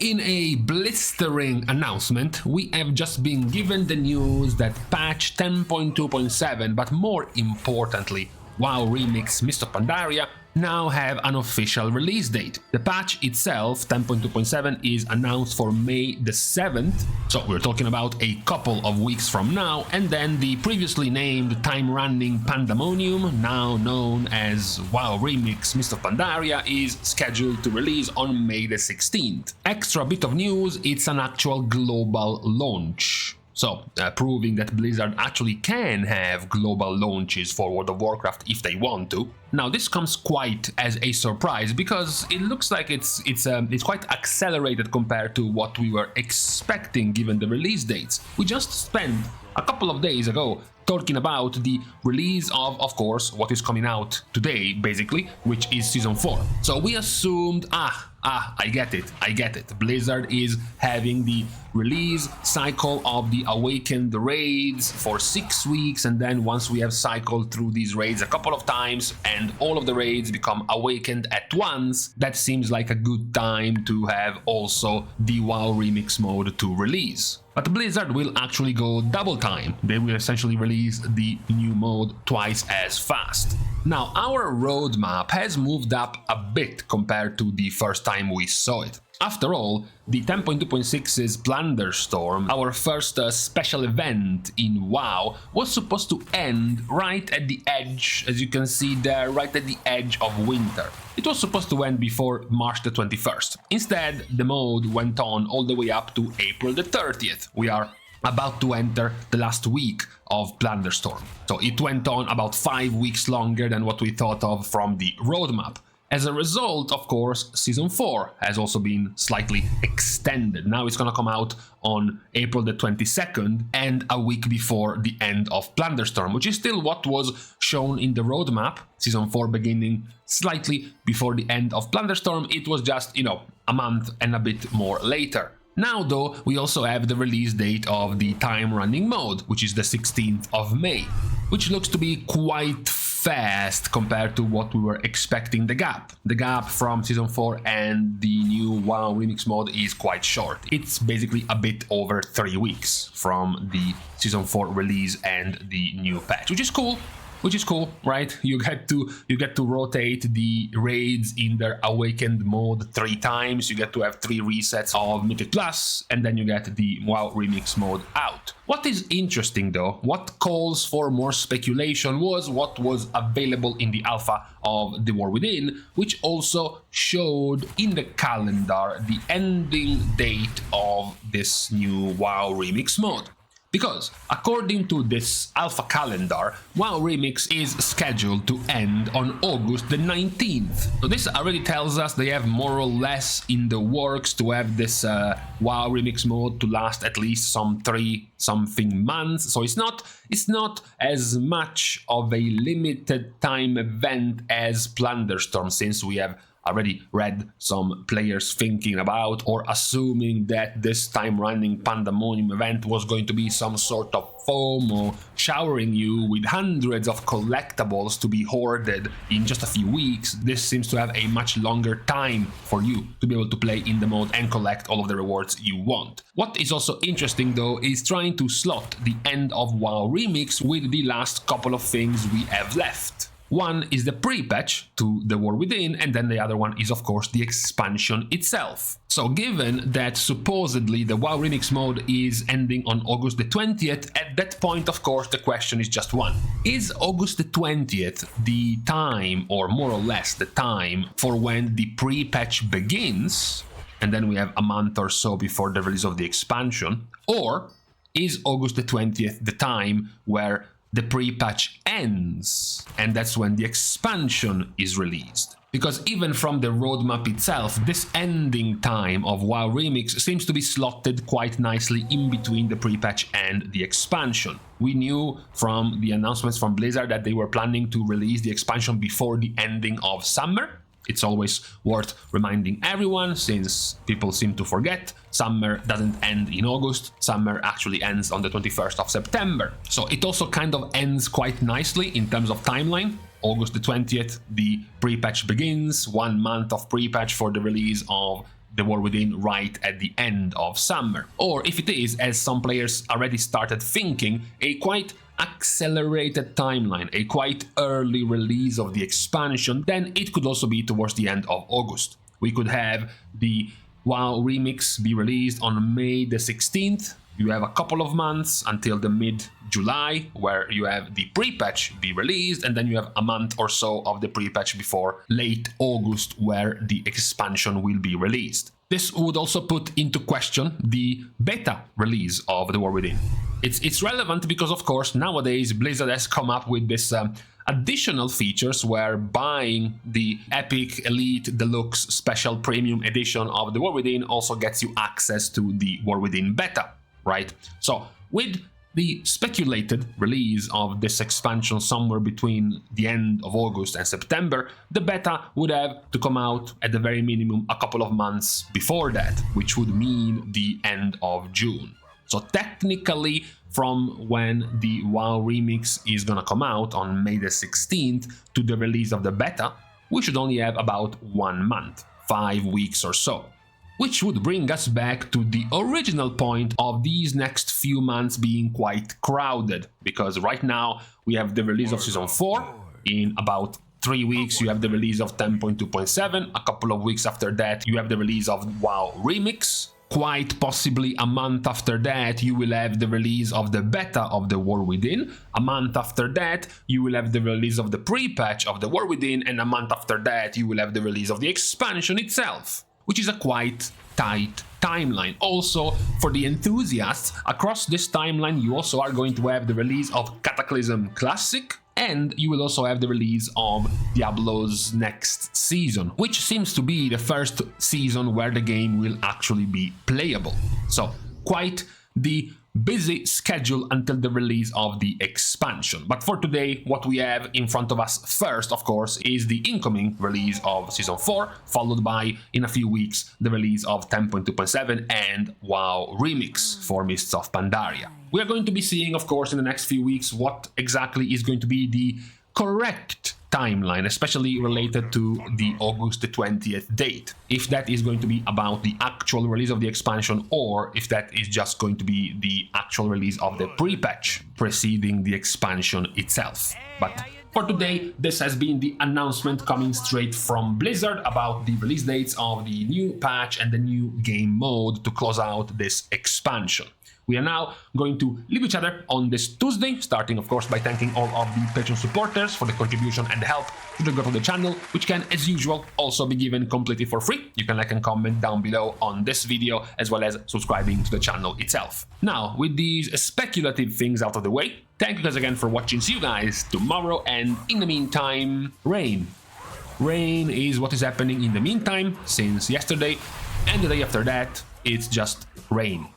in a blistering announcement, we have just been given the news that patch 10.2.7, but more importantly, WoW Remix Mist of Pandaria now have an official release date. The patch itself, 10.2.7, is announced for May the 7th, so we're talking about a couple of weeks from now, and then the previously named time-running Pandemonium, now known as WoW Remix Mist of Pandaria, is scheduled to release on May the 16th. Extra bit of news, it's an actual global launch. So, proving that Blizzard actually can have global launches for World of Warcraft if they want to. Now, this comes quite as a surprise because it looks like it's quite accelerated compared to what we were expecting given the release dates. We just spent a couple of days ago talking about the release of course, what is coming out today, basically, which is Season 4. So we assumed, I get it. Blizzard is having the release cycle of the Awakened raids for 6 weeks, and then once we have cycled through these raids a couple of times and all of the raids become Awakened at once, that seems like a good time to have also the WoW Remix mode to release. But Blizzard will actually go double time. They will essentially release the new mode twice as fast. Now, our roadmap has moved up a bit compared to the first time we saw it. After all, the 10.2.6's Plunderstorm, our first special event in WoW, was supposed to end right at the edge, as you can see there, right at the edge of winter. It was supposed to end before March the 21st. Instead, the mode went on all the way up to April the 30th. We are about to enter the last week of Plunderstorm. So it went on about 5 weeks longer than what we thought of from the roadmap. As a result, of course, Season 4 has also been slightly extended. Now it's gonna come out on April the 22nd and a week before the end of Plunderstorm, which is still what was shown in the roadmap. Season 4 beginning slightly before the end of Plunderstorm. It was just, a month and a bit more later. Now, though, we also have the release date of the time-running mode, which is the 16th of May, which looks to be quite fast compared to what we were expecting. The gap from Season 4 and the new WoW Remix mode is quite short. It's basically a bit over 3 weeks from the Season 4 release and the new patch, which is cool. Right? You get to rotate the raids in their Awakened mode 3 times. You get to have 3 resets of Mythic Plus, and then you get the WoW Remix mode out. What is interesting though, what calls for more speculation, was what was available in the alpha of The War Within, which also showed in the calendar the ending date of this new WoW Remix mode. Because, according to this alpha calendar, WoW Remix is scheduled to end on August the 19th. So this already tells us they have more or less in the works to have this WoW Remix mode to last at least some 3-something months. So it's not as much of a limited time event as Plunderstorm, since we have already read some players thinking about or assuming that this time-running Pandemonium event was going to be some sort of FOMO, showering you with hundreds of collectibles to be hoarded in just a few weeks. This seems to have a much longer time for you to be able to play in the mode and collect all of the rewards you want. What is also interesting though is trying to slot the end of WoW Remix with the last couple of things we have left. One is the pre-patch to The War Within, and then the other one is of course the expansion itself. So given that supposedly the WoW Remix mode is ending on August the 20th, at that point of course the question is just one. Is August the 20th the time, or more or less the time, for when the pre-patch begins, and then we have a month or so before the release of the expansion, or is August the 20th the time where the pre-patch ends, and that's when the expansion is released? Because even from the roadmap itself, this ending time of WoW Remix seems to be slotted quite nicely in between the pre-patch and the expansion. We knew from the announcements from Blizzard that they were planning to release the expansion before the ending of summer. It's always worth reminding everyone, since people seem to forget. Summer doesn't end in August, summer actually ends on the 21st of September. So it also kind of ends quite nicely in terms of timeline. August the 20th, the pre-patch begins, 1 month of pre-patch for the release of the War Within right at the end of summer. Or if it is, as some players already started thinking, a quite accelerated timeline, a quite early release of the expansion, then it could also be towards the end of August. We could have the WoW Remix be released on May the 16th. You have a couple of months until the mid-July, where you have the pre-patch be released, and then you have a month or so of the pre-patch before late August, where the expansion will be released. This would also put into question the beta release of the War Within. It's relevant because, of course, nowadays Blizzard has come up with this additional features where buying the Epic Elite Deluxe Special Premium Edition of the War Within also gets you access to the War Within beta, right? So with the speculated release of this expansion somewhere between the end of August and September, the beta would have to come out at the very minimum a couple of months before that, which would mean the end of June. So technically, from when the WoW Remix is gonna come out on May the 16th to the release of the beta, we should only have about 1 month, 5 weeks or so. Which would bring us back to the original point of these next few months being quite crowded, because right now we have the release of Season 4, in about 3 weeks you have the release of 10.2.7, a couple of weeks after that you have the release of WoW Remix, quite possibly a month after that you will have the release of the beta of the War Within, a month after that you will have the release of the pre-patch of the War Within, and a month after that you will have the release of the expansion itself, which is a quite tight timeline. Also, for the enthusiasts, across this timeline you also are going to have the release of Cataclysm Classic, and you will also have the release of Diablo's next season, which seems to be the first season where the game will actually be playable. So, quite the busy schedule until the release of the expansion. But for today, what we have in front of us first, of course, is the incoming release of Season 4, followed by, in a few weeks, the release of 10.2.7 and WoW Remix for Mists of Pandaria. We are going to be seeing, of course, in the next few weeks what exactly is going to be the correct timeline, especially related to the August the 20th date. If that is going to be about the actual release of the expansion, or if that is just going to be the actual release of the pre-patch preceding the expansion itself. But for today, this has been the announcement coming straight from Blizzard about the release dates of the new patch and the new game mode to close out this expansion. We are now going to leave each other on this Tuesday, starting of course by thanking all of the Patreon supporters for the contribution and the help to the growth of the channel, which can, as usual, also be given completely for free. You can like and comment down below on this video, as well as subscribing to the channel itself. Now, with these speculative things out of the way, thank you guys again for watching. See you guys tomorrow, and in the meantime, rain. Rain is what is happening in the meantime since yesterday, and the day after that, it's just rain.